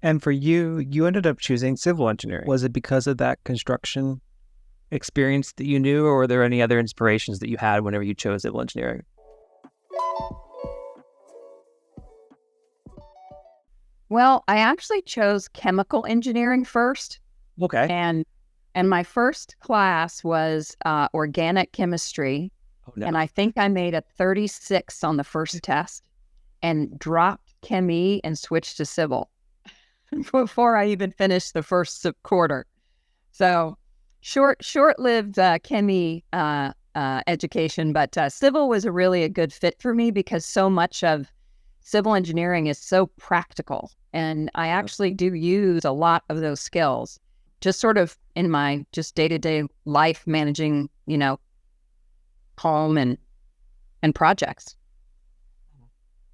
And for you, you ended up choosing civil engineering. Was it because of that construction experience that you knew, or were there any other inspirations that you had whenever you chose civil engineering? Well, I actually chose chemical engineering first, Okay. and my first class was organic chemistry, Oh, no. and I think I made a 36 on the first test and dropped Chem-E and switched to civil before I even finished the first quarter. So short-lived Chem-E education, but civil was really a good fit for me because so much of civil engineering is so practical, and I actually do use a lot of those skills just sort of in my just day-to-day life managing, home and projects.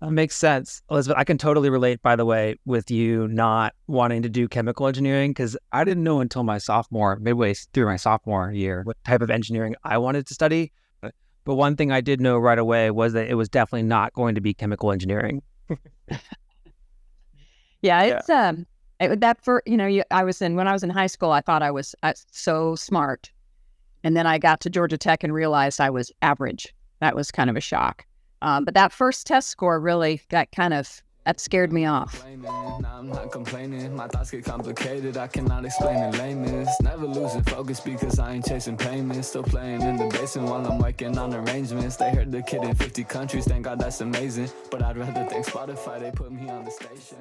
That makes sense. Elizabeth, I can totally relate, by the way, with you not wanting to do chemical engineering, because I didn't know until midway through my sophomore year, what type of engineering I wanted to study. But one thing I did know right away was that it was definitely not going to be chemical engineering. Yeah, Yeah. it's when I was in high school, I thought I was so smart, and then I got to Georgia Tech and realized I was average. That was kind of a shock. But that first test score really that scared me off. Now I'm not complaining. My thoughts get complicated. I cannot explain in layman's. Never losing focus because I ain't chasing payments. Still playing in the basement while I'm working on arrangements. They heard the kid in 50 countries. Thank God that's amazing. But I'd rather thank Spotify. They put me on the station.